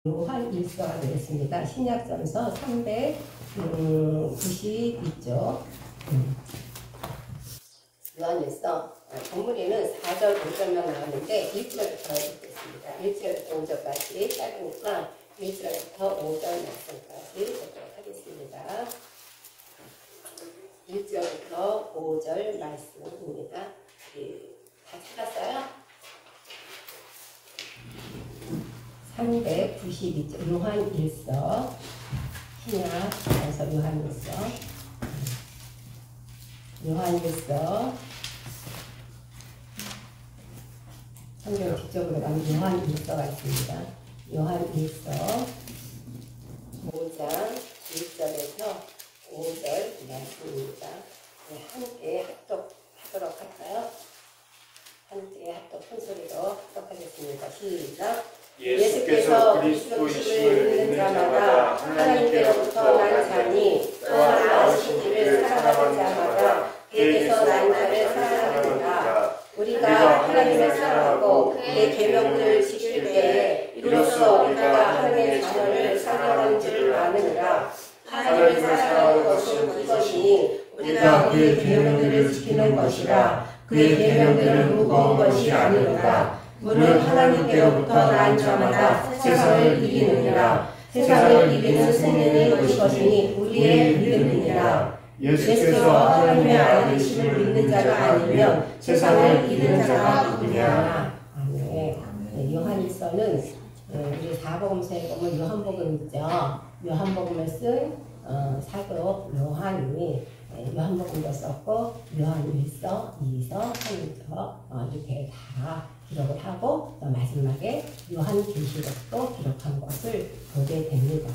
요한 일서가 되겠습니다. 신약전서 392쪽. 요한 일서 본문에는 4절, 5절만 나왔는데 1절부터 읽겠습니다. 1절부터 5절까지 짧으니까 1절부터 5절 말씀까지 보도록 하겠습니다. 1절부터 5절 말씀입니다. 다 찾았어요? 392쪽 요한 일서 신약전서 요한 일서 성경 뒤쪽으로 가면 요한 일서가 있습니다. 요한 일서 5장 1절에서 5절 말씀입니다. 함께 합독하도록 할까요? 함께 합독 큰 소리로 합독하겠습니다. 시작. 예수께서 그리스도이심을 믿는 자마다 하나님께로부터 난 자니 또한 나오신 이를 사랑하는 자마다 그에게서 난 자를 사랑하느니라. 우리가 하나님을 사랑하고 그의 계명들을 지킬 때에 이로써 우리가 하나님의 자녀를 사랑하는 줄 아느니라. 하나님을 사랑하는 것은 이것이니 우리가 그의 계명들을 지키는 것이라. 그의 계명들은 무거운 것이 아니로다. 물은 하나님께로부터 난 자마다 세상을 이기느니라. 세상을 이기는 승리는 그것이니 우리의 믿음이니라. 예수께서 하나님의 아들이심을 믿는 자가 아니면 세상을 이기는 자가 누구냐. 아멘. 요한일서는 우리 사복음서에 보면 요한복음 있죠. 요한복음을 쓴 사도 요한이 요한복음도 썼고 요한일서, 이서, 삼서 이렇게 다 기록을 하고 또 마지막에 요한계시록도 기록한 것을 보게 됩니다.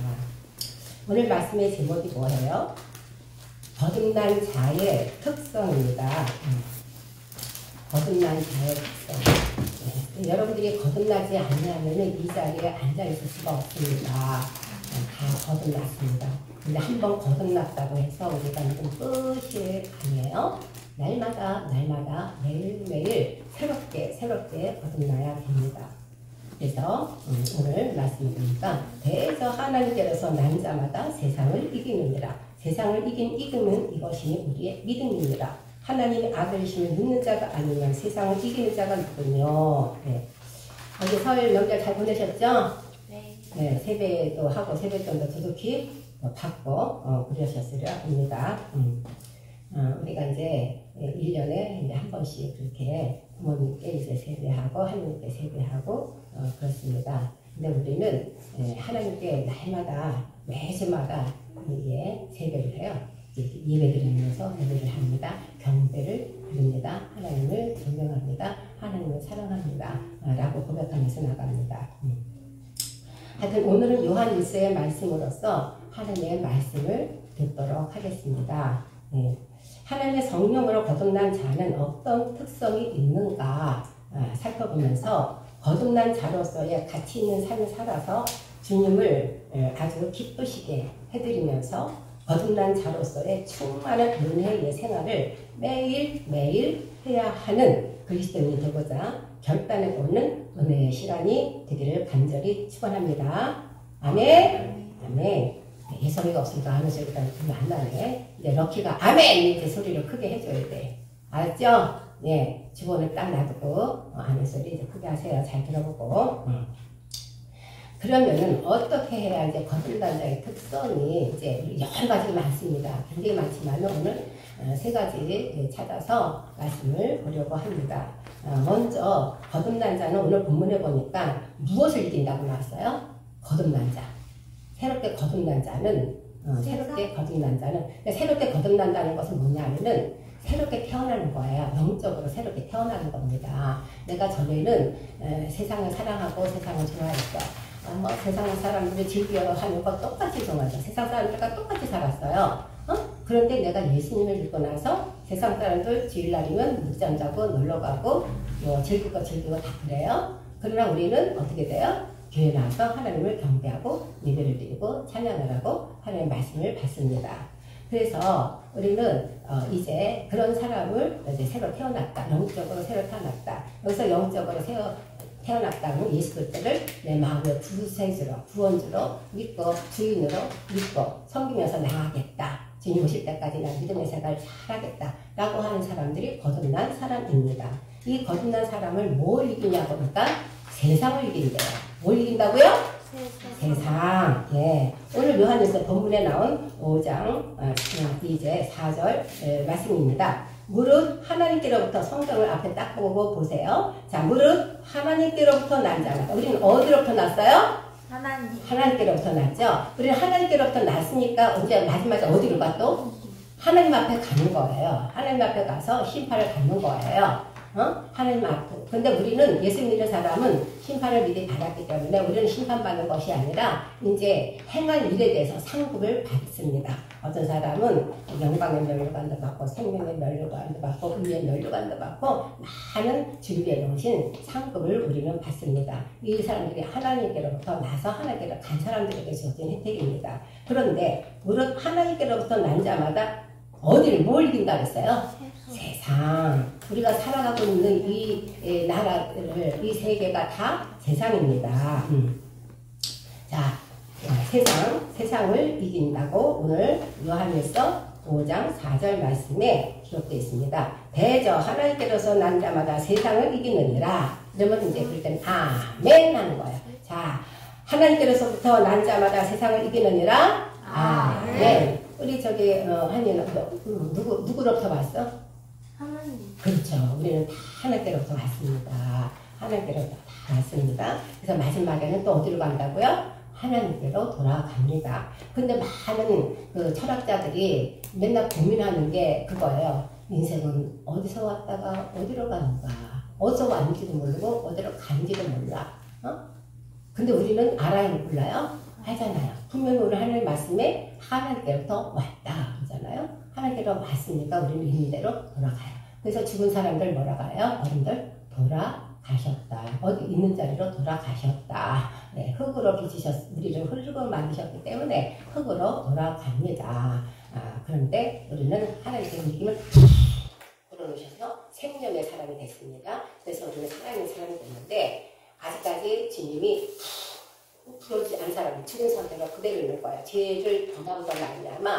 오늘 말씀의 제목이 뭐예요? 거듭난 자의 특성입니다. 거듭난 자의 특성. 여러분들이 거듭나지 않으면 이 자리에 앉아있을 수가 없습니다. 다 거듭났습니다. 근데 한번 거듭났다고 해서 우리가 무슨 끝이 아니에요. 날마다 매일매일 새롭게 거듭나야 됩니다. 그래서 오늘 말씀드리니까 대저 하나님께로서 난 자마다 세상을 이기느니라. 세상을 이기면 이것이 우리의 믿음입니다. 하나님의 아들이심을 믿는 자가 아니면 세상을 이기는 자가 누구며. 네. 어제 설 명절 잘 보내셨죠? 네. 세배도 하고 세뱃돈도 두둑히 받고 그러셨으려 합니다. 우리가 이제 1년에 이제 한 번씩 그렇게 부모님께 이제 세배하고 하나님께 세배하고 그렇습니다. 근데 우리는 하나님께 날마다 매주마다 이게 세배를 해요. 예배드리면서 예배를 합니다. 경배를 드립니다. 하나님을 존경합니다. 하나님을 사랑합니다. 라고 고백하면서 나갑니다. 하여튼 오늘은 요한 일서의 말씀으로서 하나님의 말씀을 듣도록 하겠습니다. 하나님의 성령으로 거듭난 자는 어떤 특성이 있는가 살펴보면서 거듭난 자로서의 가치 있는 삶을 살아서 주님을 아주 기쁘시게 해드리면서 거듭난 자로서의 충만한 은혜의 생활을 매일매일 해야 하는 그리스도인이 되고자 결단해보는 은혜의 시간이 되기를 간절히 축원합니다. 아멘. 아멘. 예성이가 없으니까 아멘 소리가 안 나네. 이제 럭키가 아멘 이렇게 소리를 크게 해줘야 돼. 알았죠? 예, 주번을 딱 놔두고 아멘 소리 이제 크게 하세요. 잘 들어보고. 그러면은 어떻게 해야 이제 거듭난 자의 특성이 이제 여러 가지가 많습니다. 굉장히 많지만 오늘 세 가지 찾아서 말씀을 보려고 합니다. 먼저 거듭난 자는 오늘 본문에 보니까 무엇을 이긴다고 나왔어요? 거듭난 자. 새롭게 거듭난 자는 새롭게 거듭난다는 것은 뭐냐면은 새롭게 태어나는 거예요. 영적으로 새롭게 태어나는 겁니다. 내가 전에는 세상을 사랑하고 세상을 좋아했어. 세상 사람들이 즐겨하는 거 똑같이 좋아하죠. 세상 사람들과 똑같이 살았어요. 그런데 내가 예수님을 믿고 나서 세상 사람들 주일날이면 늦잠 자고 놀러 가고 즐기고 다 그래요. 그러나 우리는 어떻게 돼요? 교회 나와서 하나님을 경배하고 예배를 드리고 찬양을 하고 하나님의 말씀을 받습니다. 그래서 우리는 이제 그런 사람을 이제 새로 태어났다. 영적으로 새로 태어났다. 여기서 영적으로 태어났다는 예수 그리스도를 내 마음의 구세주로, 구원주로 믿고 주인으로 믿고 섬기면서 나아가겠다. 주님 오실 때까지 난 믿음의 생활을 잘하겠다. 라고 하는 사람들이 거듭난 사람입니다. 이 거듭난 사람을 뭘 이기냐고 하니까 세상을 이긴대요. 뭘 이긴다고요? 세상. 예. 오늘 요한일서 본문에 나온 5장 이제 4절 말씀입니다. 무릇 하나님께로부터 성경을 앞에 딱 보고 보세요. 자, 무릇 하나님께로부터 난 자마다. 우리는 어디로부터 났어요? 하나님께로부터 났죠. 우리는 하나님께로부터 났으니까 이제 마지막에 어디로 가 또? 하나님 앞에 가는 거예요. 하나님 앞에 가서 심판을 받는 거예요. 하나님 앞에. 근데 우리는 예수 믿는 사람은 심판을 미리 받았기 때문에 우리는 심판받는 것이 아니라 이제 행한 일에 대해서 상급을 받습니다. 어떤 사람은 영광의 면류관도 받고 생명의 면류관도 받고 의의 면류관도 받고 많은 준비해 놓으신 상급을 우리는 받습니다. 이 사람들이 하나님께로부터 나서 하나님께로 간 사람들에게 주어진 혜택입니다. 그런데 무릇 하나님께로부터 난 자마다 어디를 뭘 이긴다 그랬어요? 세상. 우리가 살아가고 있는 이 나라들을, 이 세계가 다 세상입니다. 자, 세상을 이긴다고 오늘 요한일서 5장 4절 말씀에 기록되어 있습니다. 대저 하나님께로서 난 자마다 세상을 이기느니라. 그러면 이제 그럴 때는 아멘 하는 거예요. 자, 하나님께로서부터 난 자마다 세상을 이기느니라. 아멘. 우리 저기 한이는 누구로부터 왔어? 하나님. 그렇죠. 우리는 다 하나님께로부터 왔습니다. 하나님께로부터 다 왔습니다. 그래서 마지막에는 또 어디로 간다고요? 하나님께로 돌아갑니다. 근데 많은 그 철학자들이 맨날 고민하는 게 그거예요. 인생은 어디서 왔다가 어디로 가는가? 어디서 왔는지도 모르고 어디로 가는지도 몰라. 근데 우리는 알아요? 몰라요? 하잖아요. 분명히 오늘 하나님 말씀에 하나님께로부터 왔다 그러잖아요. 하나님께로 왔으니까 우리는 있는 대로 돌아가요. 그래서 죽은 사람들 뭐라 가요? 어른들 돌아가셨다. 어디 있는 자리로 돌아가셨다. 네, 흙으로 우리를 흙으로 만드셨기 때문에 흙으로 돌아갑니다. 그런데 우리는 하나님께서 믿음을 불어넣으셔서 생명의 사람이 됐습니다. 그래서 우리는 살아있는 사람이 됐는데 아직까지 주님이 풀어주지 않은 사람이 죽은 상태가 그대로 있는 거예요. 죄를 범하고가 말미암아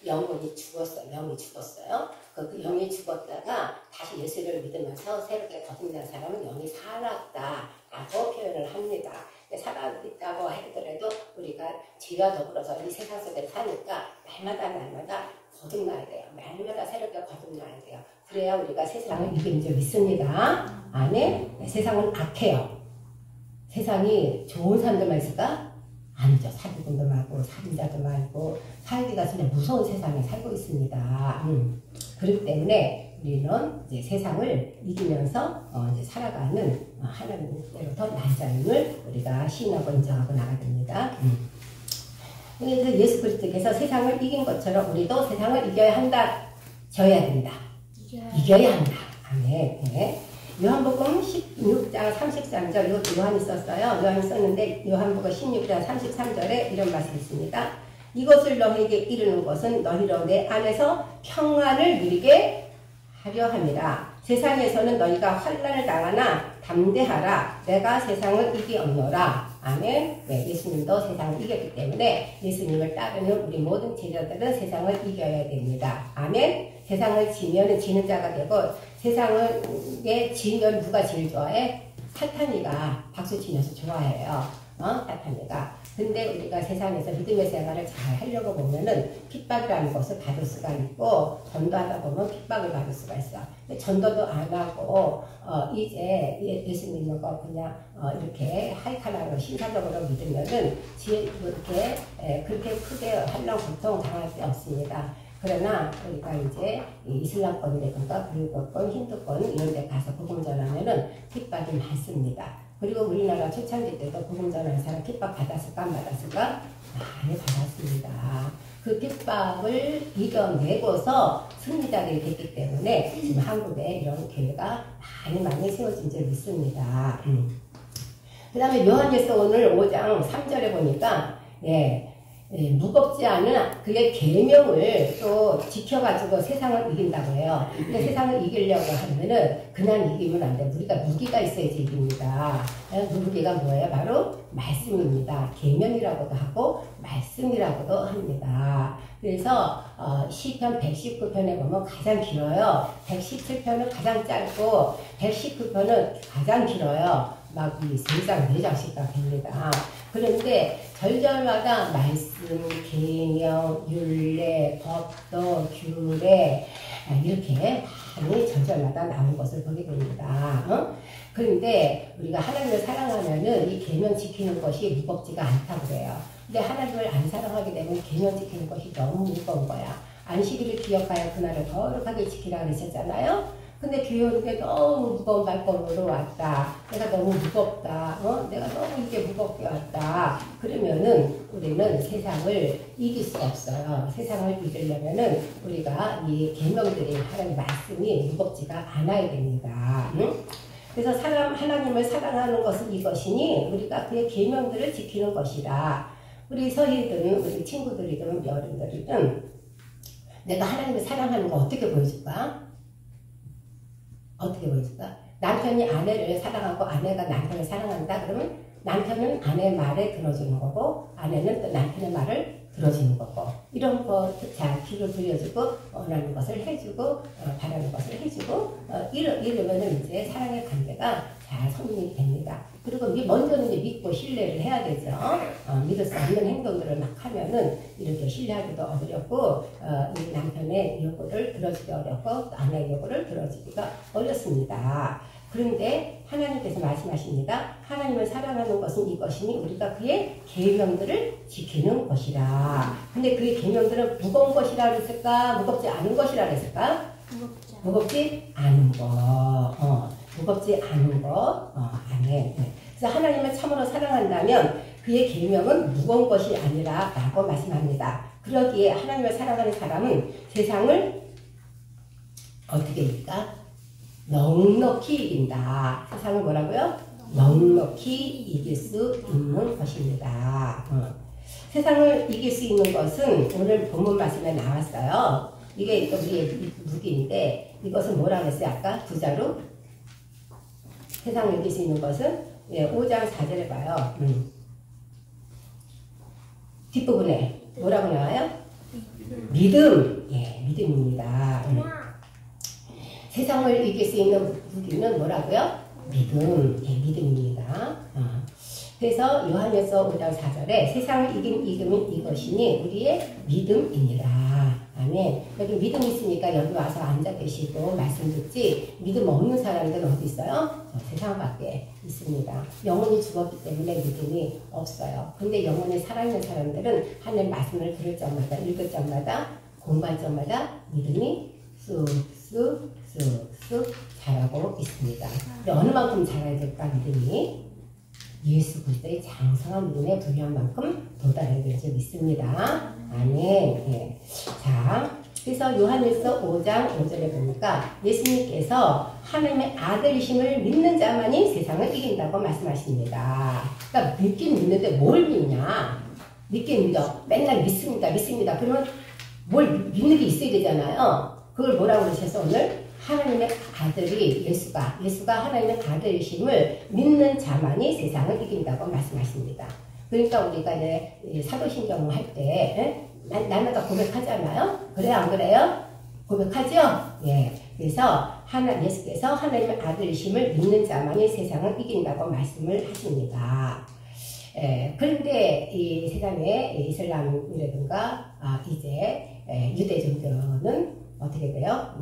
영혼이 죽었어요. 영이 죽었어요. 그 영이 죽었다가 다시 예수를 믿으면서 새롭게 거듭난 사람은 영이 살았다라고 표현을 합니다. 살아있다고 하더라도 우리가 죄와 더불어서 이 세상 속에 사니까 날마다 거듭나야 돼요. 날마다 새롭게 거듭나야 돼요. 그래야 우리가 세상을 이긴 줄 믿습니다. 아멘. 세상은 악해요. 세상이 좋은 사람들만 있을까? 아니죠. 사기꾼도 많고 살인자도 많고 살기가 진짜 무서운 세상에 살고 있습니다. 그렇기 때문에 우리는 이제 세상을 이기면서 이제 살아가는 하나님께로부터 난 자임을 우리가 시인하고 인정하고 나가야 됩니다. 그래서 예수 그리스도께서 세상을 이긴 것처럼 우리도 세상을 이겨야 한다. 져야 된다. 이겨야 한다. 아멘. 네. 요한복음 16장 33절, 이것도 요한이 썼어요. 요한이 썼는데 요한복음 16장 33절에 이런 말씀이 있습니다. 이것을 너희에게 이르는 것은 너희로 내 안에서 평안을 누리게 하려 함이라. 세상에서는 너희가 환난을 당하나 담대하라. 내가 세상을 이기었노라. 아멘. 네, 예수님도 세상을 이겼기 때문에 예수님을 따르는 우리 모든 제자들은 세상을 이겨야 됩니다. 아멘. 세상을 지면 지는 자가 되고 세상을 지면 누가 제일 좋아해? 사탄이가 박수 치면서 좋아해요. 사탄이가. 근데 우리가 세상에서 믿음의 생활을 잘 하려고 보면은 핍박이라는 것을 받을 수가 있고 전도하다 보면 핍박을 받을 수가 있어. 근데 전도도 안 하고 이제 예수 믿는 거 그냥 이렇게 하이카라로 신사적으로 믿으면은 이렇게 그렇게 크게 한랑 고통 당할 게 없습니다. 그러나 우리가 이제 이슬람권이라든가 불교권, 힌두권 이런 데 가서 복음 전하면은 핍박이 많습니다. 그리고 우리나라 초창기 때도 복음 전하는 사람 핍박 받았을까 안 받았을까? 많이 받았습니다. 그 핍박을 이겨내고서 승리자들이 됐기 때문에 지금 한국에 이런 교회가 많이 세워진 줄 믿습니다. 그 다음에 요한일서 오늘 5장 3절에 보니까 무겁지 않은 그의 계명을 또 지켜가지고 세상을 이긴다고 해요. 근데 세상을 이기려고 하면은 그냥 이기면 안 돼. 우리가 무기가 있어야지 이깁니다. 그 무기가 뭐예요? 바로 말씀입니다. 계명이라고도 하고 말씀이라고도 합니다. 그래서 시편 119편에 보면 가장 길어요. 117편은 가장 짧고 119편은 가장 길어요. 막 이 3장, 4장씩가 됩니다. 그런데 절절마다 말씀, 계명, 율례, 법도, 규례 이렇게 많이 절절마다 나온 것을 보게 됩니다. 그런데 우리가 하나님을 사랑하면은 이 계명 지키는 것이 무겁지가 않다고 그래요. 근데 하나님을 안 사랑하게 되면 계명 지키는 것이 너무 무거운 거야. 안식일을 기억하여 그날을 거룩하게 지키라 그러셨잖아요. 근데 교회 오는 게 너무 무거운 발걸음으로 왔다. 내가 너무 무겁다. 내가 너무 이게 무겁게 왔다. 그러면은 우리는 세상을 이길 수 없어요. 세상을 이기려면은 우리가 이 계명들이 하나님 말씀이 무겁지가 않아야 됩니다. 그래서 하나님을 사랑하는 것은 이것이니 우리가 그의 계명들을 지키는 것이라. 우리 서희들은 우리 친구들이든 여러분들이든 내가 하나님을 사랑하는 거 어떻게 보여줄까? 어떻게 보여줄까? 남편이 아내를 사랑하고 아내가 남편을 사랑한다 그러면 남편은 아내 말에 들어주는 거고 아내는 또 남편의 말을 들어주는 거고 이런 거 잘 귀를 들여주고 원하는 것을 해주고 바라는 것을 해주고 이러면은 이제 사랑의 관계가 잘 성립이 됩니다. 그리고 먼저는 이제 믿고 신뢰를 해야 되죠. 믿을 수 없는 행동들을 막 하면은 이렇게 신뢰하기도 어렵고 이 남편의 요구를 들어주기 어렵고 아내의 요구를 들어주기가 어렵습니다. 그런데 하나님께서 말씀하십니다. 하나님을 사랑하는 것은 이것이니 우리가 그의 계명들을 지키는 것이라. 근데 그의 계명들은 무거운 것이라 그랬을까? 무겁지 않은 것이라 그랬을까? 무겁지 않은 거. 무겁지 않은 거. 아멘. 그래서 하나님을 참으로 사랑한다면 그의 계명은 무거운 것이 아니라 라고 말씀합니다. 그러기에 하나님을 사랑하는 사람은 세상을 어떻게 이길까? 넉넉히 이긴다. 세상을 뭐라고요? 넉넉히 이길 수 있는 것입니다. 세상을 이길 수 있는 것은 오늘 본문 말씀에 나왔어요. 이게 우리의 무기인데 이것은 뭐라고 했어요? 아까 부자로 세상을 이길 수 있는 것은 5장 4절에 봐요. 뒷부분에 뭐라고 나와요? 믿음. 예, 믿음입니다. 세상을 이길 수 있는 무기는 뭐라고요? 믿음. 예, 믿음입니다. 그래서 요한에서 5장 4절에 세상을 이긴 이름은 이것이니 우리의 믿음이니라. 아멘. 여기 믿음 있으니까 여기 와서 앉아 계시고 말씀 듣지 믿음 없는 사람들은 어디 있어요? 세상 밖에 있습니다. 영혼이 죽었기 때문에 믿음이 없어요. 근데 영혼이 살아있는 사람들은 하나님 말씀을 들을 적마다 읽을 적마다 공부할 적마다 믿음이 쑥쑥 자라고 있습니다. 근데 어느 만큼 자라야 될까 믿음이? 예수 그리스도의 장성한 믿음에 부유한 만큼 도달해야 될 줄 믿습니다. 아멘. 네. 자, 그래서 요한일서 5장 5절에 보니까 예수님께서 하나님의 아들이심을 믿는 자만이 세상을 이긴다고 말씀하십니다. 그러니까 믿긴 믿는데 뭘 믿냐? 믿긴 믿어. 맨날 믿습니다. 그러면 뭘 믿는 게 있어야 되잖아요. 그걸 뭐라고 그러셔서 오늘 하나님의 아들이 예수가 하나님의 아들이심을 믿는 자만이 세상을 이긴다고 말씀하십니다. 그러니까 우리가 이제 사도신경 할 때 날마다 고백하잖아요. 그래요, 안 그래요? 고백하죠? 예. 그래서 예수께서 하나님의 아들이심을 믿는 자만이 세상을 이긴다고 말씀을 하십니다. 그런데 이 세상에 이슬람이라든가 이제 유대 종교는 어떻게 돼요?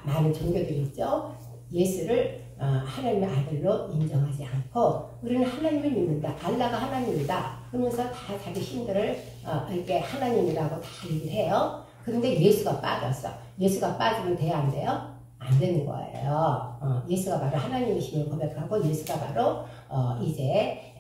많은 종교들이 있죠. 예수를 하나님의 아들로 인정하지 않고 우리는 하나님을 믿는다. 알라가 하나님이다. 그러면서 다 자기 신들을 이렇게 하나님이라고 다 얘기를 해요. 그런데 예수가 빠졌어. 예수가 빠지면 돼야 안 돼요? 안 되는 거예요. 예수가 바로 하나님이심을 고백하고 예수가 바로 이제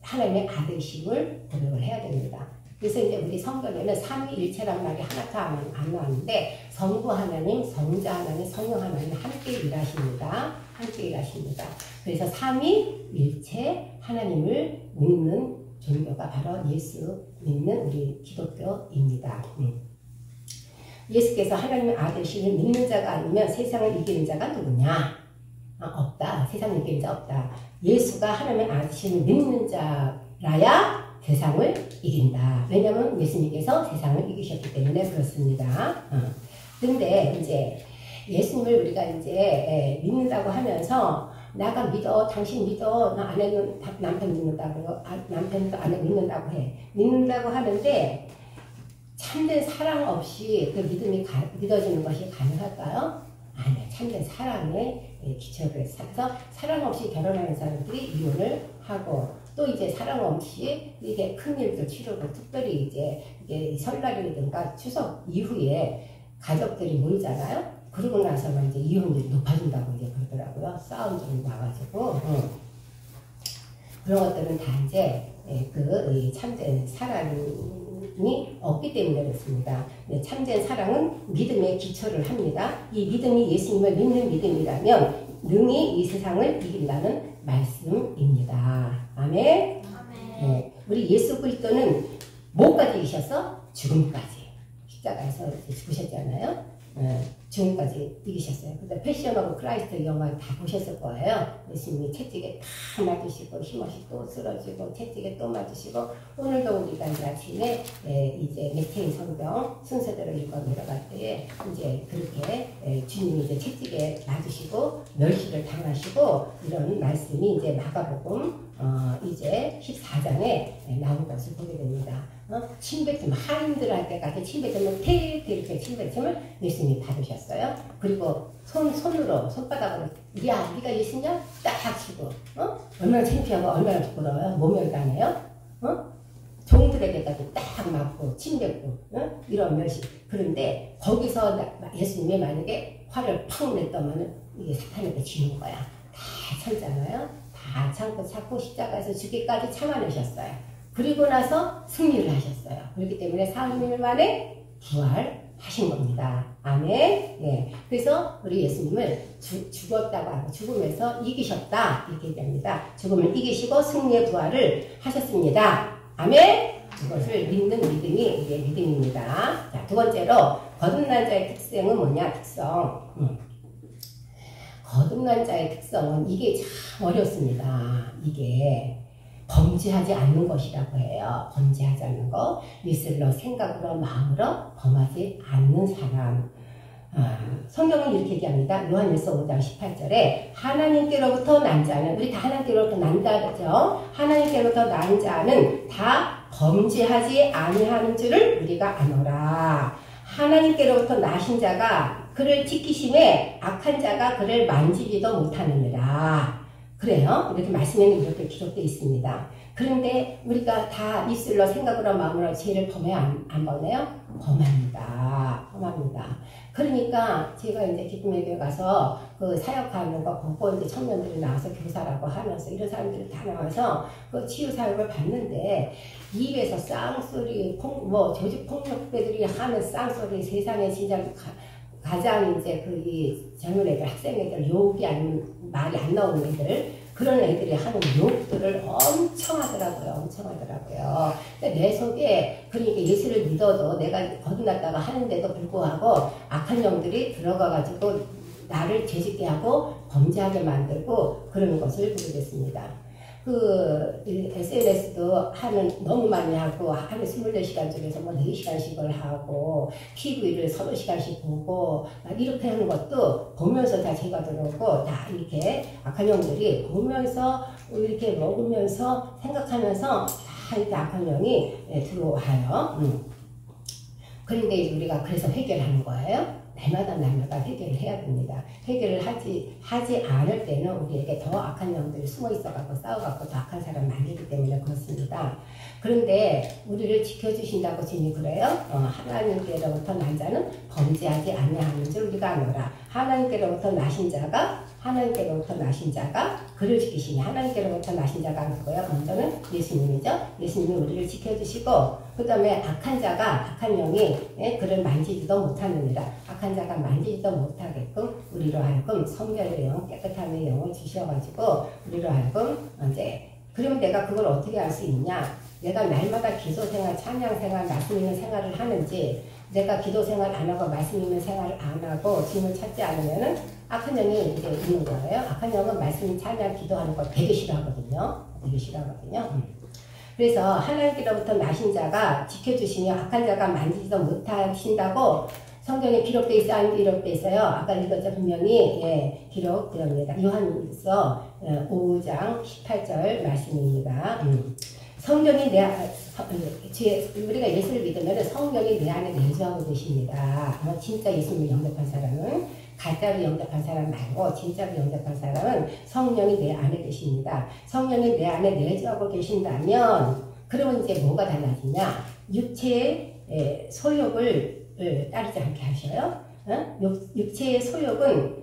하나님의 아들이심을 고백을 해야 됩니다. 그래서 이제 우리 성경에는 삼위일체란 말이 하나도 안 나왔는데 성부 하나님, 성자 하나님, 성령 하나님 함께 일하십니다. 함께 일하십니다. 그래서 삼위일체 하나님을 믿는 종교가 바로 예수 믿는 우리 기독교입니다. 예수께서 하나님의 아들이시를 믿는 자가 아니면 세상을 이기는 자가 누구냐? 없다. 세상을 이기는 자 없다. 예수가 하나님의 아들이시를 믿는 자라야 세상을 이긴다. 왜냐하면 예수님께서 세상을 이기셨기 때문에 그렇습니다. 근데 이제 예수님을 우리가 이제 믿는다고 하면서 나가 믿어, 당신 믿어, 나 아내는 남편 믿는다고, 남편도 아내 믿는다고 해. 믿는다고 하는데 참된 사랑 없이 그 믿음이 믿어지는 것이 가능할까요? 아니요. 참된 사랑에 기초를 해서 사랑 없이 결혼하는 사람들이 이혼을 하고 또 이제 사랑 없이 이게 큰 일도 치르고 특별히 이제 설날이든가 추석 이후에 가족들이 모이잖아요. 그러고 나서는 이제 이혼율이 높아진다고 이제 그러더라고요. 싸움들이 나가지고 그런 것들은 다 이제 그 참된 사랑이 없기 때문에 그렇습니다. 참된 사랑은 믿음에 기초를 합니다. 이 믿음이 예수님을 믿는 믿음이라면 능히 이 세상을 이긴다는 말씀입니다. 아멘. 네, 우리 예수 그리스도는 뭐까지 이기셨어? 죽음까지. 십자가에서 죽으셨잖아요. 지금까지 이기셨어요. 근데 패션 오브 크라이스트 영화 다 보셨을 거예요. 예수님이 채찍에 다 맞으시고 힘없이 또 쓰러지고 채찍에 또 맞으시고 오늘도 우리가 이제 아침에 이제 마태의 성경 순서대로 읽어 내려갈 때에 이제 그렇게 주님이 이제 채찍에 맞으시고 멸시를 당하시고 이런 말씀이 이제 마가복음 이제 14장에 나온 것을 보게 됩니다. 침뱉음 하인들 할 때까지 침뱉음을 이렇게 침뱉음을 예수님이 받으셨어요. 그리고 손으로 손바닥으로 야 네가 예수냐? 딱 치고 얼마나 창피하고 얼마나 부끄러워요. 모멸당해요. 종들에게까지 딱 맞고 침뱉고 이런 멸시. 그런데 거기서 예수님이 만약에 화를 팍 냈다면 이게 사탄에게 지는 거야. 다 참잖아요. 다 참고 십자가에서 죽기까지 참아내셨어요. 그리고 나서 승리를 하셨어요. 그렇기 때문에 3일 만에 부활하신 겁니다. 아멘. 예. 그래서 우리 예수님을 죽었다고 하고 죽음에서 이기셨다 이렇게 얘기합니다. 죽음을 이기시고 승리의 부활을 하셨습니다. 아멘. 이것을 믿는 믿음이 우리의 믿음입니다. 자, 두 번째로 거듭난 자의 특성은 뭐냐? 거듭난 자의 특성은 이게 참 어렵습니다. 이게 범죄하지 않는 것이라고 해요. 범죄하지 않는 것. 입술로 생각으로 마음으로 범하지 않는 사람. 성경은 이렇게 얘기합니다. 요한일서 5장 18절에 하나님께로부터 난 자는 우리 다 하나님께로부터 난다 그러죠. 하나님께로부터 난 자는 다 범죄하지 아니하는 줄을 우리가 아노라. 하나님께로부터 나신 자가 그를 지키심에 악한 자가 그를 만지지도 못하느니라. 그래요. 이렇게 말씀에는 이렇게 기록되어 있습니다. 그런데 우리가 다 입술로 생각으로 마음으로 죄를 범해요? 안 범해요? 범합니다. 그러니까 제가 이제 기쁨의 교회 가서 그 사역하는 거 보고 이제 청년들이 나와서 교사라고 하면서 이런 사람들이 다 나와서 그 치유 사역을 받는데 입에서 쌍소리, 조직 폭력배들이 하는 쌍소리 세상에 진짜 가장 이제 그 젊은 애들, 학생 애들, 욕이 아니면 말이 안 나오는 애들, 그런 애들이 하는 욕들을 엄청 하더라고요. 근데 내 속에, 그러니까 예수를 믿어도 내가 거듭났다가 하는데도 불구하고 악한 영들이 들어가가지고 나를 죄짓게 하고 범죄하게 만들고 그러는 것을 보게 됐습니다. 그 SNS도 너무 많이 하고 하루에 24시간 중에서 4시간씩을 하고 TV를 3시간씩 보고 막 이렇게 하는 것도 보면서 다 제가 들어오고 다 이렇게 악한 영들이 보면서 이렇게 먹으면서 생각하면서 다 이렇게 악한 영이 들어와요. 그런데 우리가 그래서 해결하는 거예요. 날마다 해결을 해야 됩니다. 해결을 하지 않을 때는 우리에게 더 악한 영들이 숨어 있어갖고 싸워갖고 더 악한 사람 만들기 때문에 그렇습니다. 그런데 우리를 지켜주신다고 주님이 그래요. 하나님께로부터 난 자는 범죄하지 아니하는 줄 우리가 아노라. 하나님께로부터 나신 자가 그를 지키시니 하나님께로부터 나신 자가 누구예요? 먼저는 예수님이죠. 예수님이 우리를 지켜주시고 그 다음에 악한 영이 그를 만지지도 못하느니라. 악한 자가 만지지도 못하게끔 우리로 하여금 성결의 영, 깨끗함의 영을 주셔가지고 우리로 하여금 이제 그러면 내가 그걸 어떻게 할 수 있냐? 내가 날마다 기도 생활, 찬양 생활, 말씀 있는 생활을 하는지, 내가 기도 생활 안 하고 말씀 있는 생활을 안 하고 주님을 찾지 않으면은 악한 영이 이제 있는 거예요. 악한 영은 말씀, 찬양, 기도하는 걸 되게 싫어하거든요. 되게 싫어하거든요. 그래서 하나님께로부터 나신 자가 지켜주시며 악한 자가 만지지도 못하신다고 성경에 기록되어 있어요? 안 기록되어 있어요? 아까 읽었죠? 분명히 기록되었습니다. 요한일서 5장 18절 말씀입니다. 성령이 우리가 예수를 믿으면 성령이 내 안에 내주하고 계십니다. 진짜 예수님을 영접한 사람은 가짜로 영접한 사람 말고 진짜로 영접한 사람은 성령이 내 안에 계십니다. 성령이 내 안에 내주하고 계신다면 그러면 이제 뭐가 달라지냐? 육체의 소욕을 따르지 않게 하셔요. 육체의 소욕은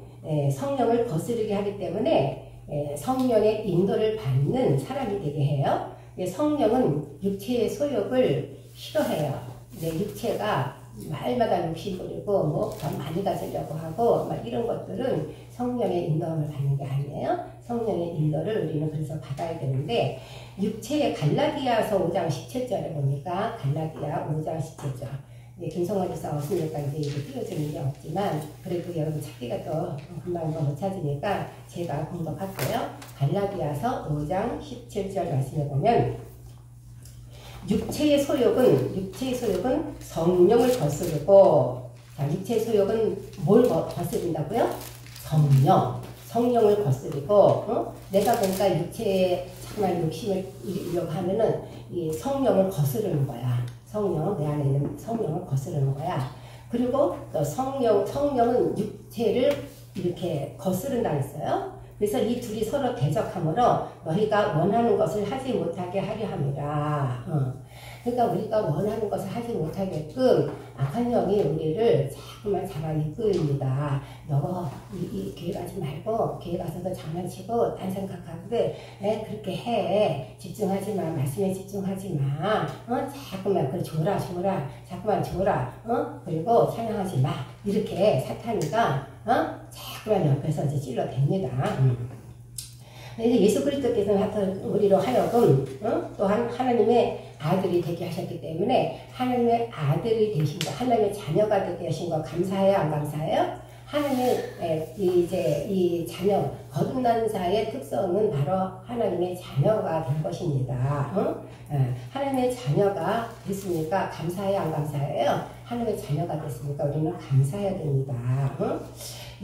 성령을 거스르게 하기 때문에 성령의 인도를 받는 사람이 되게 해요. 성령은 육체의 소욕을 싫어해요. 육체가 말마다 욕심 부리고 뭐 더 많이 가지려고 하고 막 이런 것들은 성령의 인도함을 받는 게 아니에요. 성령의 인도를 우리는 그래서 받아야 되는데 육체의 갈라디아서 5장 17절에 보니까 갈라디아 5장 17절 김성환 교사 없으니까 이제 이게 띄워주는 게 없지만 그래도 여러분 찾기가 또 금방 못 찾으니까 제가 공독할게요. 갈라디아서 5장 17절 말씀에 보면 육체의 소욕은 성령을 거스르고, 자, 육체의 소욕은 뭘 거스른다고요? 성령을 거스르고, 내가 보니까 육체에 정말 욕심을 이려고 하면은 이 성령을 거스르는 거야. 내 안에 있는 성령을 거스르는 거야. 그리고 또 성령은 육체를 이렇게 거스른다 했어요. 그래서 이 둘이 서로 대적함으로 너희가 원하는 것을 하지 못하게 하려 함이라. 그러니까 우리가 원하는 것을 하지 못하게끔 악한 영이 우리를 자꾸만 잡아 이끌입니다. 너 이 교회 가지 말고 교회 가서도 장난치고 딴 생각하는데 그렇게 해. 집중하지 마. 말씀에 집중하지 마. 자꾸만 그래 줘라. 자꾸만 줘라. 그리고 찬양하지 마. 이렇게 사탄이가 자꾸만 옆에서 이제 찔러댑니다. 예수 그리스도께서는 우리로 하여금 또한 하나님의 아들이 되게 하셨기 때문에 하나님의 아들이 되신 거, 하나님의 자녀가 되게 하신 거 감사해요, 안 감사해요? 하나님의 이 자녀, 거듭난 자의 특성은 바로 하나님의 자녀가 된 것입니다. 하나님의 자녀가 됐으니까 감사해요, 안 감사해요? 하나님의 자녀가 됐으니까 우리는 감사해야 됩니다.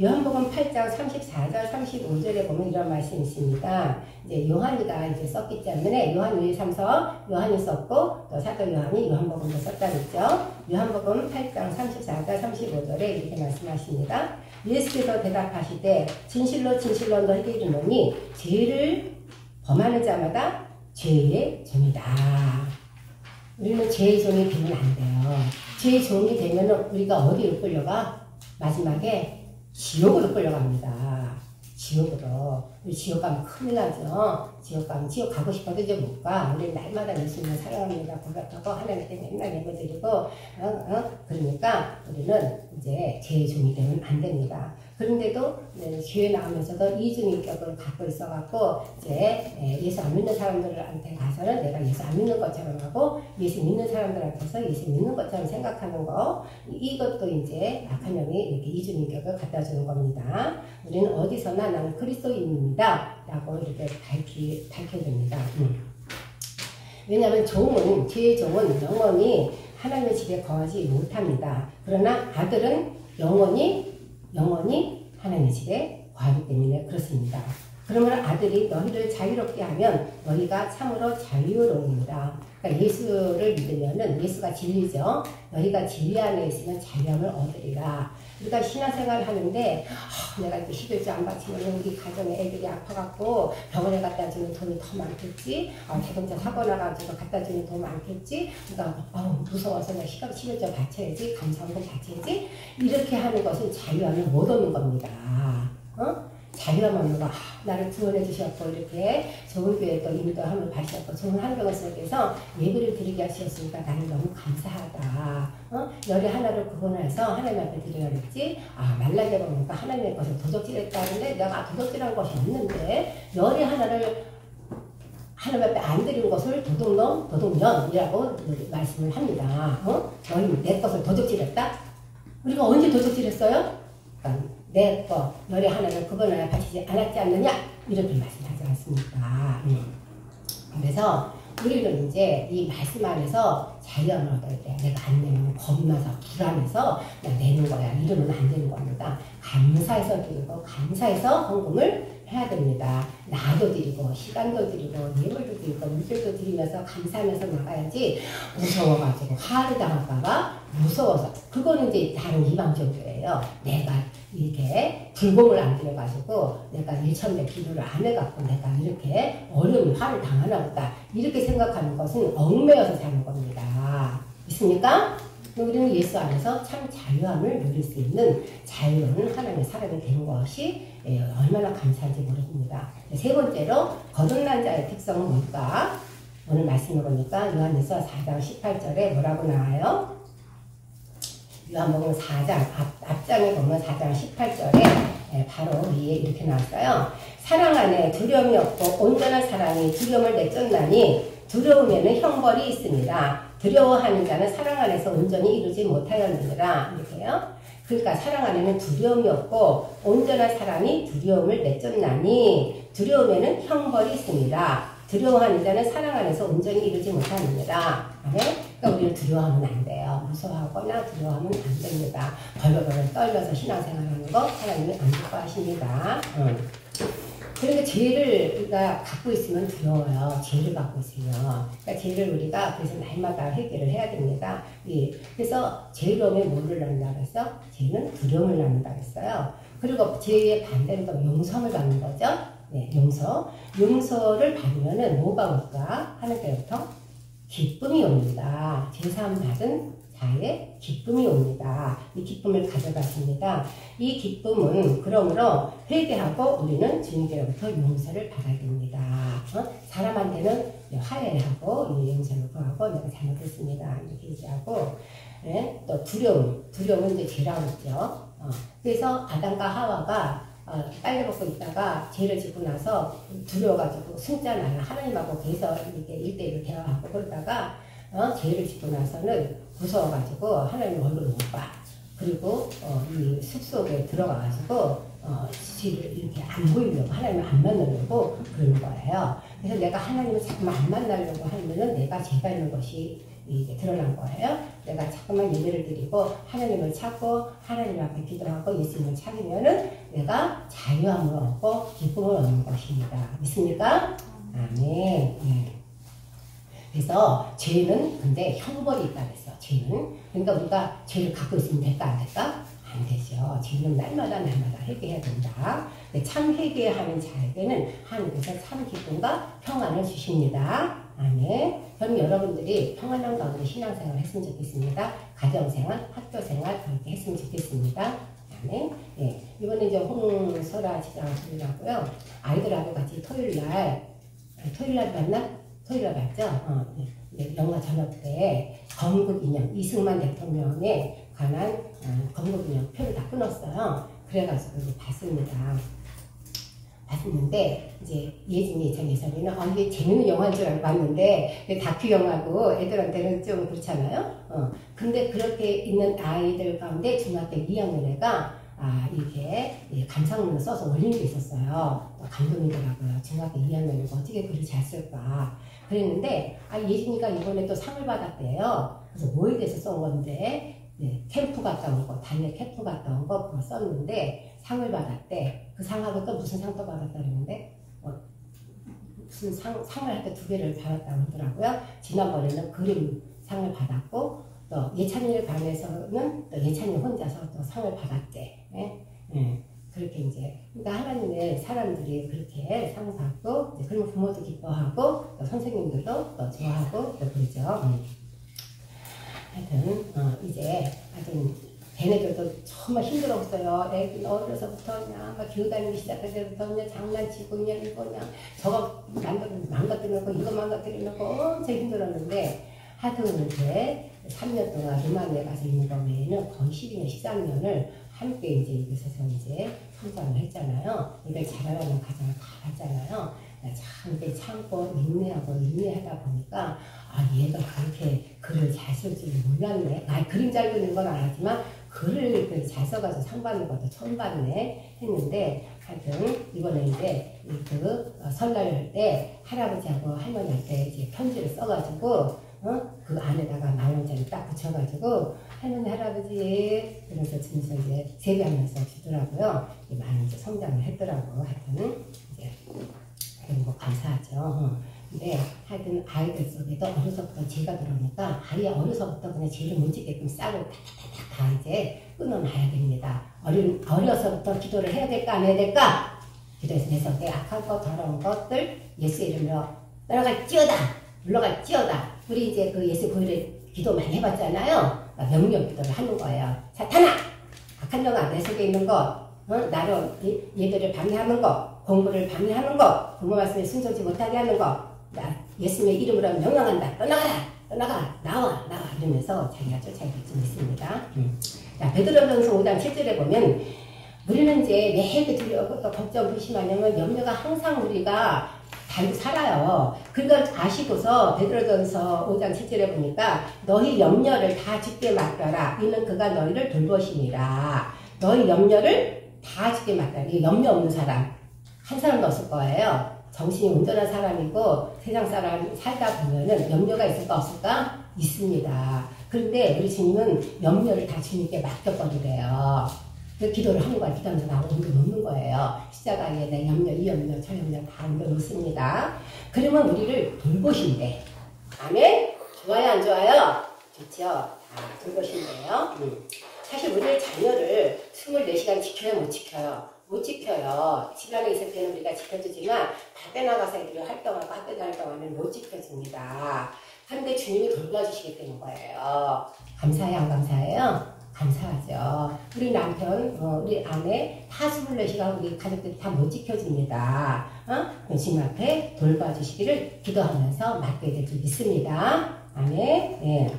요한복음 8장 34절 35절에 보면 이런 말씀이 있습니다. 이제 요한이가 이제 썼기 때문에 요한 1, 3서 요한이 썼고 또 사도 요한이 요한복음도 썼다 그랬죠. 요한복음 8장 34절 35절에 이렇게 말씀하십니다. 예수께서 대답하시되 진실로 너희에게 이르노니 죄를 범하는 자마다 죄의 종이다. 우리는 죄의 종이 되면 안 돼요. 죄의 종이 되면 우리가 어디로 끌려가? 마지막에 지옥으로 끌려갑니다. 지옥 가면 큰일 나죠. 지옥 가고 싶어도 이제 못 가. 우리 날마다 예수님을 사랑합니다. 고백하고 하나님께 맨날 예배드리고 그러니까 우리는 이제 죄의 종이 되면 안 됩니다. 그런데도 교회 나오면서도 이중인격을 갖고 있어갖고 이제 예수 안 믿는 사람들한테 가서는 내가 예수 안 믿는 것처럼 하고 예수 믿는 사람들한테서 예수 믿는 것처럼 생각하는 거 이것도 이제 악한 영이 이렇게 이중인격을 갖다 주는 겁니다. 우리는 어디서나 나는 그리스도인입니다 라고 이렇게 밝혀야 됩니다. 왜냐하면 죄의 종은 영원히 하나님의 집에 거하지 못합니다. 그러나 아들은 영원히 하나님의 집에 거하기 때문에 그렇습니다. 그러므로 아들이 너희를 자유롭게 하면 너희가 참으로 자유로웁니다. 그러니까 예수를 믿으면은 예수가 진리죠. 너희가 진리 안에 있으면 자유함을 얻으리라. 우리가 신앙생활을 하는데 내가 이렇게 11조 안 바치면 우리 가정에 애들이 아파갖고 병원에 갖다 주는 돈이 더 많겠지. 자동차 사고 나가지고 갖다 주는 돈 많겠지. 그러니까 무서워서 내가 11조 바쳐야지. 감사원금 바쳐야지. 이렇게 하는 것은 자유함을 못 얻는 겁니다. 자유함을 나를 구원해 주셨고 이렇게 좋은 교회도 인도함을 받으셨고 좋은 환경을 속에서 예배를 드리게 하셨으니까 나는 너무 감사하다. 열의 하나를 구원해서 하나님 앞에 드려야겠지. 말라기에 보니까 하나님의 것을 도적질했다는데 내가 도적질한 것이 없는데 열의 하나를 하나님 앞에 안 드린 것을 도둑놈, 도둑년이라고 말씀을 합니다. 너희 내 것을 도둑질했다? 우리가 언제 도둑질했어요? 그러니까 내 것, 너희 하나님을 그분을 바치지 않았지 않느냐? 이렇게 말씀하지 않습니까? 그래서 우리는 이제 이 말씀 안에서 자유함을 얻을 때 내가 안 내면 겁나서 불안해서 나 내는 거야. 이러면 안 되는 겁니다. 감사해서 드리고 감사해서 헌금을 해야 됩니다. 나도 드리고 시간도 드리고 예물도 드리고 물질도 드리면서 감사하면서 나가야지 무서워가지고 화를 당할까봐 무서워서 그거는 이제 다른 이방적이에요. 내가 이렇게 불공을 안 들여가지고 내가 일천배 기도를 안 해갖고 내가 이렇게 어려운 화를 당하나 보다 이렇게 생각하는 것은 얽매여서 사는 겁니다. 있습니까? 우리는 예수 안에서 참 자유함을 누릴 수 있는 자유로운 하나님의 사람이 된 것이 얼마나 감사한지 모릅니다. 세 번째로 거듭난 자의 특성은 뭘까? 오늘 말씀을 보니까 요한일서 4장 18절에 뭐라고 나와요? 요한복음 4장 앞장에 보면 4장 18절에 바로 위에 이렇게 나왔어요. 사랑 안에 두려움이 없고 온전한 사랑이 두려움을 내쫓나니 두려움에는 형벌이 있습니다. 두려워하는 자는 사랑 안에서 온전히 이루지 못하였느니라. 이렇게요. 그러니까 사랑 안에는 두려움이 없고 온전한 사랑이 두려움을 내쫓나니 두려움에는 형벌이 있습니다. 두려워하는 자는 사랑 안에서 온전히 이루지 못하느니라. 그러니까 우리는 두려워하면 안 돼요. 무서워하거나 두려워하면 안 됩니다. 벌벌벌 떨면서 신앙생활하는 거 하나님이 안 기뻐하십니다. 그러니까 죄를 우리가 갖고 있으면 두려워요. 죄를 갖고 있으면. 그러니까 죄를 우리가 그래서 날마다 해결을 해야 됩니다. 예. 그래서 죄로움에 뭐를 낳는다 그랬어? 죄는 두려움을 낳는다 그랬어요. 그리고 죄의 반대로 용서를 받는 거죠. 네, 용서. 용서를 받으면은 뭐가 올까? 하나님께로부터 기쁨이 옵니다. 제사함 받은 자의 기쁨이 옵니다. 이 기쁨을 가져가십니다. 이 기쁨은 그러므로 회개하고 우리는 주님께로부터 용서를 받아야 됩니다. 사람한테는 화해하고 용서를 구하고 내가 잘못했습니다. 이렇게 얘기하고 네? 또 두려움은 이제 죄라고 했죠. 그래서 아담과 하와가 빨래 먹고 있다가 죄를 짓고 나서 두려워가지고 숨잖아요. 하나님하고 계속 이렇게 1대1로 대화하고 그러다가 죄를 짓고 나서는 무서워가지고 하나님 얼굴을 못 봐. 그리고 이 숲속에 들어가가지고 죄를 이렇게 안 보이려고 하나님을 안 만나려고 그러는 거예요. 그래서 내가 하나님을 자꾸만 안 만나려고 하면은 내가 죄가 있는 것이 이제 드러난 거예요. 내가 자꾸만 예배를 드리고 하나님을 찾고 하나님 앞에 기도하고 예수님을 찾으면은 내가 자유함을 얻고 기쁨을 얻는 것입니다. 믿습니까? 아멘. 네. 그래서 죄는 근데 형벌이 있다 그랬어. 죄는 그러니까 우리가 죄를 갖고 있으면 될까 안 될까? 안 되죠. 죄는 날마다 회개해야 된다. 참 회개하는 자에게는 하나님께서 참 기쁨과 평안을 주십니다. 아멘. 그럼 여러분들이 평안한 가운데 신앙생활을 했으면 좋겠습니다. 가정생활, 학교생활 그렇게 했으면 좋겠습니다. 아멘. 예. 이번에 이제 홍설아 지장하고요. 아이들하고 같이 토요일날 맞나? 토요일날 봤죠? 네. 영화 저녁 때 건국인형 이승만 대통령에 관한 건국인형 표를 다 끊었어요. 그래가지고 이제 봤는데 이제 예진이 전 예선이는 이게 재밌는 영화인 줄 알고 봤는데 다큐 영화고 애들한테는 좀 그렇잖아요. 근데 그렇게 있는 아이들 가운데 중학교 2학년 애가 이렇게 감상문을 써서 올린 게 있었어요. 감동이더라고요. 중학교 2학년이고 어떻게 글을 잘 쓸까. 그랬는데 예진이가 이번에 또 상을 받았대요. 그래서 뭐에 대해서 쓴 건데 네, 캠프 갔다 온 거, 달래 캠프 갔다 온 거 그거 썼는데 상을 받았대. 그 상하고 또 무슨 상도 받았다 그랬는데 무슨 상을 할 때 2개를 받았다고 하더라고요. 지난번에는 그림 상을 받았고 또 예찬이를 반해서는 또 예찬이 혼자서 또 상을 받았대. 네? 네. 그렇게 이제 그러니까 하나님의 사람들이 그렇게 상 받고 그러면 부모도 기뻐하고 또 선생님들도 또 좋아하고 또 그러죠. 하여튼 이제 하여튼 걔네들도 정말 힘들었어요. 애들 어려서부터 그냥 막 교육다니기 시작할 때부터 그냥 장난치고 그냥 이거 그냥 저거 망가뜨려놓고 이거 망가뜨려놓고 엄청 힘들었는데 하여튼 이제 3년 동안 루마니아에 가서 있는 거 외에는 거의 12년, 13년을 함께 이제 이곳에서 이제 성장을 했잖아요. 이걸 자라나는 과정을 다 봤잖아요. 참 이렇게 참고 인내하다 보니까 얘가 그렇게 글을 잘 쓸 줄 몰랐네. 그림 잘 그리는 건 알았지만 글을 잘 써가지고 상 받는 것도 처음 봤네 했는데, 하여튼 이번에 이제 설날 때 할아버지하고 할머니한테 이제 편지를 써가지고 그 안에다가 10,000원짜리 딱 붙여가지고 할머니 할아버지 그래서 진짜 이제 세배하면서 주더라고요. 많이 이제 성장을 했더라고. 하여튼 이제 그런 거 감사하죠. 근데 하여튼 아이들 속에도 어려서부터 제가 들어오니까 아예 어려서부터 그냥 죄를 못 짓게끔 싹을 다 이제 끊어놔야 됩니다. 어려서부터 기도를 해야 될까 안 해야 될까? 기도해서 내 속에 악한 것 더러운 것들 예수 이름으로 떠나갈지어다 물러갈지어다. 우리 이제 그 예수 보혈에 기도 많이 해봤잖아요. 명령 기도를 하는 거예요. 사탄아! 악한 영아 내 속에 있는 것 나로 예배를 방해하는 것 공부를 방해하는 것 부모 말씀에 순종치 못하게 하는 것 예수님의 이름으로 명령한다. 떠나가 나와 이러면서 자기가 쫓아야 될 줄 믿습니다. 자, 베드로전서 5장 7절에 보면 우리는 이제 매일 두려워 걱정 불심하냐면 염려가 항상 우리가 달고 살아요. 그걸 아시고서 베드로전서 5장 7절에 보니까 너희 염려를 다 주께 맡겨라. 이는 그가 너희를 돌보시니라. 너희 염려를 다 주께 맡겨라. 염려 없는 사람 한 사람도 없을 거예요. 정신이 온전한 사람이고 세상 사람 살다 보면은 염려가 있을까 없을까? 있습니다. 그런데 우리 주님은 염려를 다 주님께 맡겨버리래요. 그 기도를 하는 거야. 기도하면서 나하고 옮겨놓는 거예요. 십자가에 내 염려, 이 염려, 저 염려 다 옮겨놓습니다. 그러면 우리를 돌보신대. 아멘? 좋아요, 안 좋아요? 좋죠? 다 돌보신대요. 사실 우리의 자녀를 24시간 지켜야 못 지켜요. 못 지켜요. 집 안에 있을 때는 우리가 지켜주지만 밖에 나가서 애들이 활동하고 학교 활동하면 못 지켜줍니다. 그런데 주님이 돌봐주시게 되는 거예요. 감사해요, 안 감사해요? 감사하죠. 우리 남편, 우리 아내 다 24시간 우리 가족들이 다 못 지켜줍니다. 주님 앞에 돌봐주시기를 기도하면서 맡게 될 줄 믿습니다. 아멘. 네.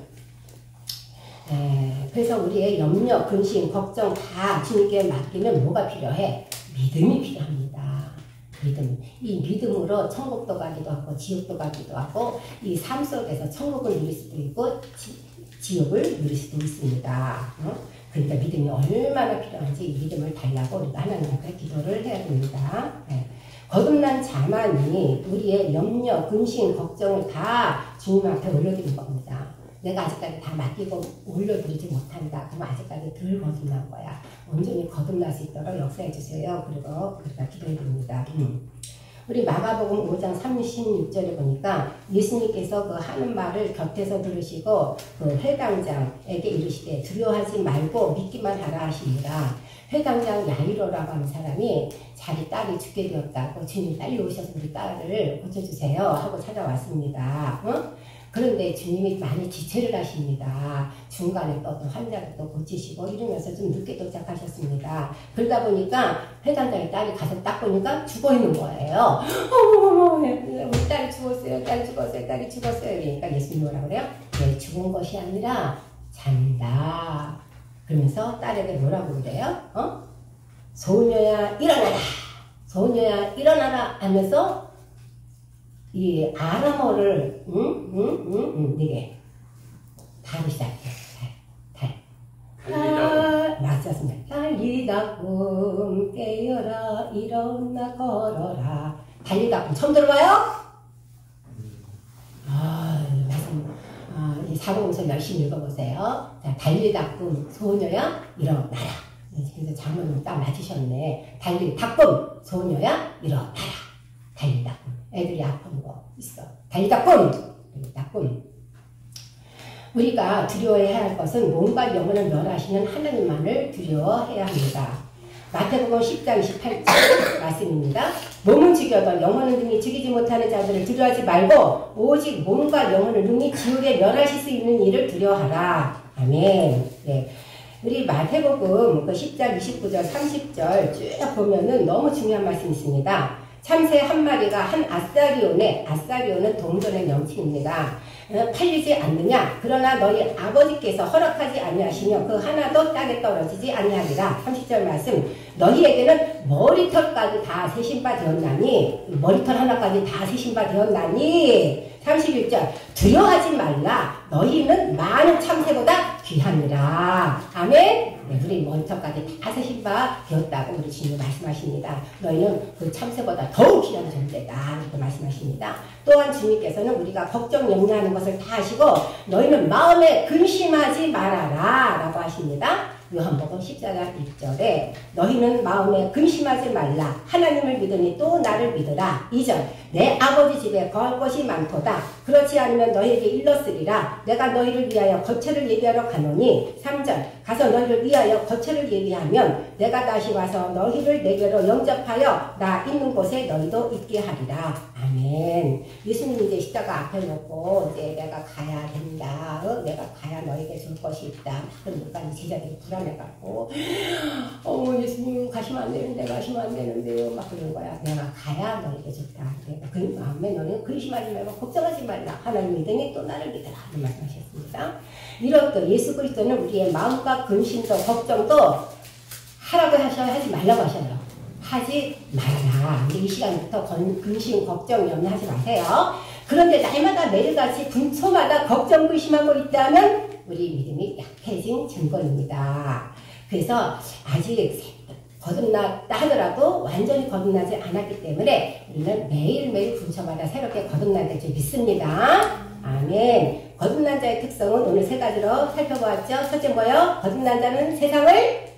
그래서 우리의 염려, 근심, 걱정 다 주님께 맡기면 뭐가 필요해? 믿음이 필요합니다. 믿음. 이 믿음으로 천국도 가기도 하고 지옥도 가기도 하고 이 삶 속에서 천국을 누릴 수도 있고 지옥을 누릴 수도 있습니다. 그러니까 믿음이 얼마나 필요한지 이 믿음을 달라고 우리가 하나님 앞에 기도를 해야 됩니다. 거듭난 자만이 우리의 염려, 근심, 걱정을 다 주님 앞에 올려드린 겁니다. 내가 아직까지 다 맡기고 올려드리지 못한다. 그럼 아직까지 덜 거듭난 거야. 온전히 거듭날 수 있도록 역사해 주세요. 그리고 우리가 기도해 봅니다. 우리 마가복음 5장 36절에 보니까 예수님께서 그 하는 말을 곁에서 들으시고 그 회당장에게 이르시되 두려워하지 말고 믿기만 하라 하시니라. 회당장 야이로라고 하는 사람이 자기 딸이 죽게 되었다고 주님 빨리 오셔서 우리 딸을 고쳐주세요 하고 찾아왔습니다. 그런데 주님이 많이 지체를 하십니다. 중간에 또 환자를 또 고치시고 이러면서 좀 늦게 도착하셨습니다. 그러다 보니까 회장장의 딸이 가서 딱 보니까 죽어 있는 거예요. 어머머머, 우리 딸이 죽었어요. 딸이 죽었어요. 그러니까 예수님 뭐라 그래요? 네, 죽은 것이 아니라 잔다. 그러면서 딸에게 뭐라고 그래요? 소녀야 일어나라. 소녀야 일어나라 하면서 이 아람어를 이게 다로 시작해. 맞았습니다. 달리다꿈 깨어라 일어나 걸어라. 달리다꿈 처음 들어봐요? 이 사복음서 열심히 읽어보세요. 자, 달리다꿈 소녀야 일어나라. 그래서 장모님 딱 맞으셨네. 달리다꿈 소녀야 일어나라. 달리다꿈. 애들이 아픈 거 있어. 달리다꿈! 우리가 두려워해야 할 것은 몸과 영혼을 멸하시는 하나님만을 두려워해야 합니다. 마태복음 10장 28절 말씀입니다. 몸은 죽여도 영혼은 능히 죽이지 못하는 자들을 두려워하지 말고 오직 몸과 영혼을 능히 지옥에 멸하실 수 있는 일을 두려워하라. 아멘. 네. 우리 마태복음 10장 29절 30절 쭉 보면은 너무 중요한 말씀이 있습니다. 참새 한 마리가 한 아사리온은 동전의 명칭입니다. 팔리지 않느냐. 그러나 너희 아버지께서 허락하지 아니하시며 그 하나도 땅에 떨어지지 아니하리라. 30절 말씀. 너희에게는 머리털까지 다 세신 바 되었나니, 머리털 하나까지 다 세신 바 되었나니. 31절. 두려워하지 말라. 너희는 많은 참새보다 귀하니라. 아멘. 네, 우리 머리털까지 다 세신 바 되었다고 우리 주님 말씀하십니다. 너희는 그 참새보다 더욱 귀한 존재다. 이렇게 말씀하십니다. 또한 주님께서는 우리가 걱정 염려하는 것을 다 아시고 너희는 마음에 근심하지 말아라 라고 하십니다. 요한복음 14장 1절에 너희는 마음에 근심하지 말라. 하나님을 믿으니 또 나를 믿으라. 2절. 내 아버지 집에 거할 것이 많도다. 그렇지 않으면 너희에게 일렀으리라. 내가 너희를 위하여 거처를 예비하러 가노니. 3절. 가서 너희를 위하여 거처를 예비하면 내가 다시 와서 너희를 내게로 영접하여 나 있는 곳에 너희도 있게 하리라. 아멘. 예수님이 이제 십자가 앞에 놓고 이제 내가 가야 된다. 내가 가야 너에게 줄 것이 있다. 그러니까 제자들이 불안해갖고 예수님 가시면 안 되는데 가시면 안 되는데요. 막 그런 거야. 내가 가야 너에게 줄다. 그 마음에 너는 근심하지 말고 걱정하지 말라. 하나님 믿으니 또 나를 믿어라. 이런 말씀하셨습니다. 이렇듯 예수 그리스도는 우리의 마음과 근심도 걱정도 하라고 하지 말라고 하셔요. 하지 말라. 이 시간부터 근심, 걱정, 염려하지 마세요. 그런데 날마다 매일같이 분초마다 걱정, 근심하고 있다면 우리 믿음이 약해진 증거입니다. 그래서 아직 거듭났다 하더라도 완전히 거듭나지 않았기 때문에 우리는 매일매일 분초마다 새롭게 거듭날 줄 믿습니다. 아멘. 거듭난 자의 특성은 오늘 세 가지로 살펴보았죠. 첫째 뭐요? 거듭난 자는 세상을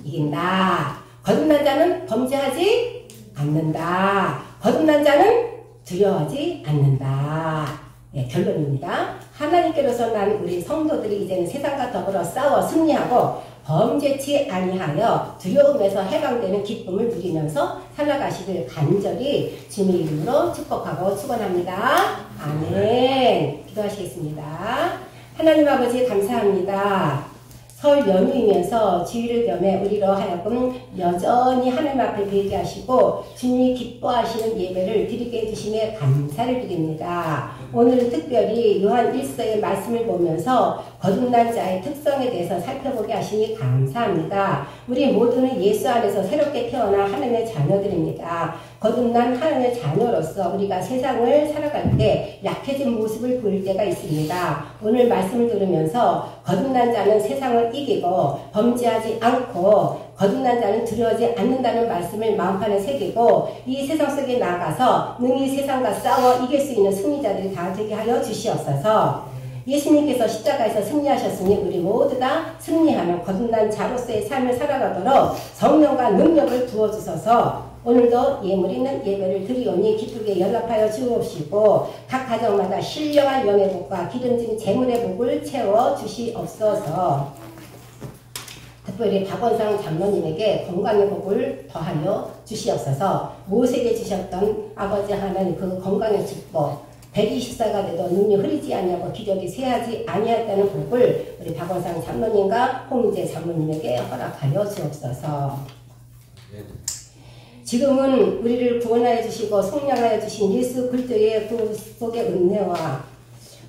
이긴다. 거듭난 자는 범죄하지 않는다. 거듭난 자는 두려워하지 않는다. 예, 결론입니다. 하나님께로서 난 우리 성도들이 이제는 세상과 더불어 싸워 승리하고 범죄치 아니하여 두려움에서 해방되는 기쁨을 누리면서 살아가시길 간절히 주님의 이름으로 축복하고 축원합니다. 아멘. 기도하시겠습니다. 하나님 아버지 감사합니다. 설 연휴이면서 주일을 겸해 우리로 하여금 여전히 하나님 앞에 뵈게 하시고 주님이 기뻐하시는 예배를 드리게 해주심에 감사를 드립니다. 오늘은 특별히 요한 1서의 말씀을 보면서 거듭난 자의 특성에 대해서 살펴보게 하시니 감사합니다. 우리 모두는 예수 안에서 새롭게 태어난 하나님의 자녀들입니다. 거듭난 하나님의 자녀로서 우리가 세상을 살아갈 때 약해진 모습을 보일 때가 있습니다. 오늘 말씀을 들으면서 거듭난 자는 세상을 이기고 범죄하지 않고 거듭난 자는 두려워하지 않는다는 말씀을 마음판에 새기고 이 세상 속에 나아가서 능히 세상과 싸워 이길 수 있는 승리자들이 다 되게 하여 주시옵소서. 예수님께서 십자가에서 승리하셨으니 우리 모두 다 승리하는 거듭난 자로서의 삶을 살아가도록 성령과 능력을 부어주셔서 오늘도 예물 있는 예배를 드리오니 기쁘게 연락하여 주옵시고 각 가정마다 신령한 영의 복과 기름진 재물의 복을 채워 주시옵소서. 특별히 박원상 장로님에게 건강의 복을 더하여 주시옵소서. 모세에게 주셨던 아버지 하나님 그 건강의 축복 120세가 돼도 눈이 흐리지 않냐고 기력이 쇠하지 아니했다는 복을 우리 박원상 장로님과 홍재 장로님에게 허락하여 주옵소서. 지금은 우리를 구원하여 주시고 속량하여 주신 예수 그리스도의 구속의 은혜와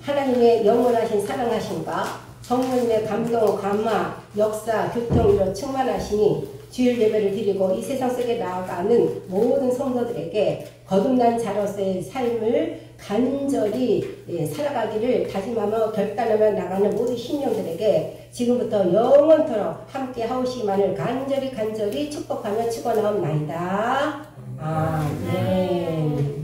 하나님의 영원하신 사랑하심과 성령님의 감동, 감화, 역사, 교통으로 충만하시니 주일 예배를 드리고 이 세상 속에 나아가는 모든 성도들에게 거듭난 자로서의 삶을 간절히 살아가기를 다짐하며 결단하며 나가는 모든 신령들에게 지금부터 영원토록 함께 하오시기만을 간절히 축복하며 축원하옵나이다. 아멘.